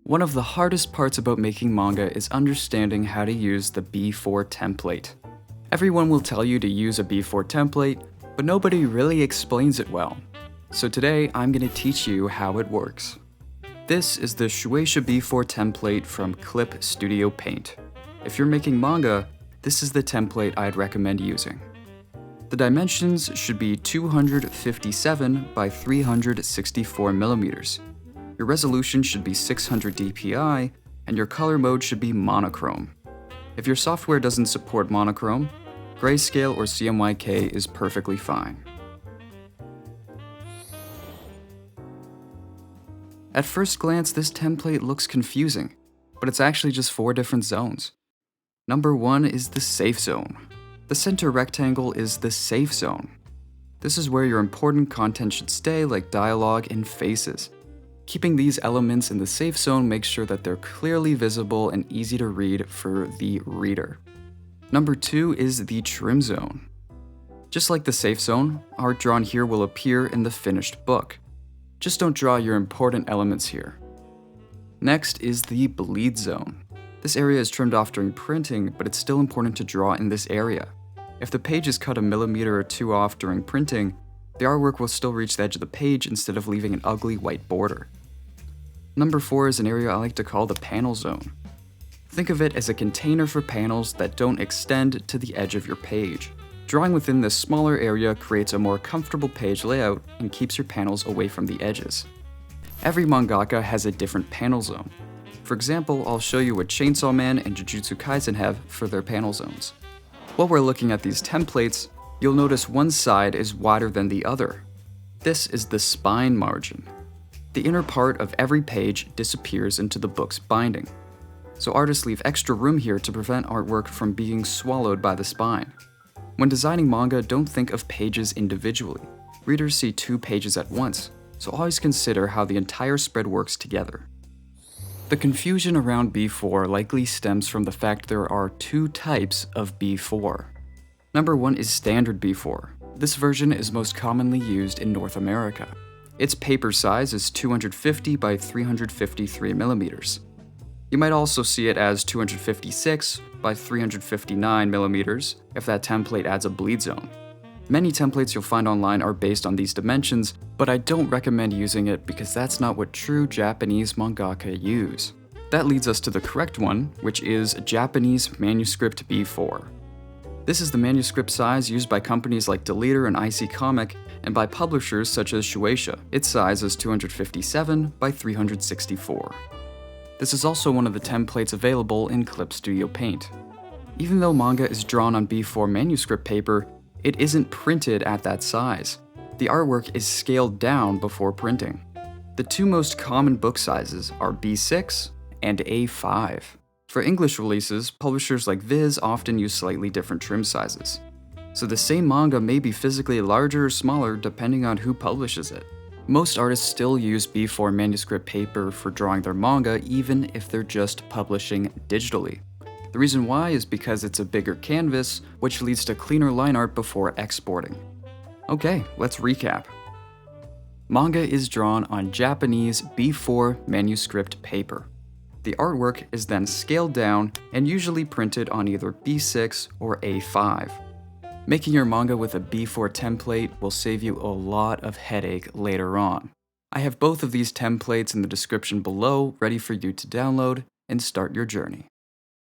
One of the hardest parts about making manga is understanding how to use the B4 template. Everyone will tell you to use a B4 template, but nobody really explains it well. So today I'm going to teach you how it works. This is the Shueisha B4 template from Clip Studio Paint. If you're making manga, this is the template I'd recommend using. The dimensions should be 257 by 364 millimeters. Your resolution should be 600 dpi, and your color mode should be monochrome. If your software doesn't support monochrome, grayscale or CMYK is perfectly fine. At first glance, this template looks confusing, but it's actually just 4 different zones. Number 1 is the safe zone. The center rectangle is the safe zone. This is where your important content should stay, like dialogue and faces. Keeping these elements in the safe zone makes sure that they're clearly visible and easy to read for the reader. Number 2 is the trim zone. Just like the safe zone, art drawn here will appear in the finished book. Just don't draw your important elements here. Next is the bleed zone. This area is trimmed off during printing, but it's still important to draw in this area. If the page is cut a millimeter or 2 off during printing, the artwork will still reach the edge of the page instead of leaving an ugly white border. Number 4 is an area I like to call the panel zone. Think of it as a container for panels that don't extend to the edge of your page. Drawing within this smaller area creates a more comfortable page layout and keeps your panels away from the edges. Every mangaka has a different panel zone. For example, I'll show you what Chainsaw Man and Jujutsu Kaisen have for their panel zones. While we're looking at these templates, you'll notice one side is wider than the other. This is the spine margin. The inner part of every page disappears into the book's binding. So artists leave extra room here to prevent artwork from being swallowed by the spine. When designing manga, don't think of pages individually. Readers see 2 pages at once, so always consider how the entire spread works together. The confusion around B4 likely stems from the fact there are 2 types of B4. Number 1 is standard B4. This version is most commonly used in North America. Its paper size is 250 by 353 millimeters. You might also see it as 256 by 359 millimeters if that template adds a bleed zone. Many templates you'll find online are based on these dimensions, but I don't recommend using it because that's not what true Japanese mangaka use. That leads us to the correct one, which is Japanese manuscript B4. This is the manuscript size used by companies like Deleter and IC Comic and by publishers such as Shueisha. Its size is 257 by 364. This is also one of the templates available in Clip Studio Paint. Even though manga is drawn on B4 manuscript paper, it isn't printed at that size. The artwork is scaled down before printing. The 2 most common book sizes are B6 and A5. For English releases, publishers like Viz often use slightly different trim sizes. So the same manga may be physically larger or smaller depending on who publishes it. Most artists still use B4 manuscript paper for drawing their manga even if they're just publishing digitally. The reason why is because it's a bigger canvas, which leads to cleaner line art before exporting. Okay, let's recap. Manga is drawn on Japanese B4 manuscript paper. The artwork is then scaled down and usually printed on either B6 or A5. Making your manga with a B4 template will save you a lot of headache later on. I have both of these templates in the description below ready for you to download and start your journey.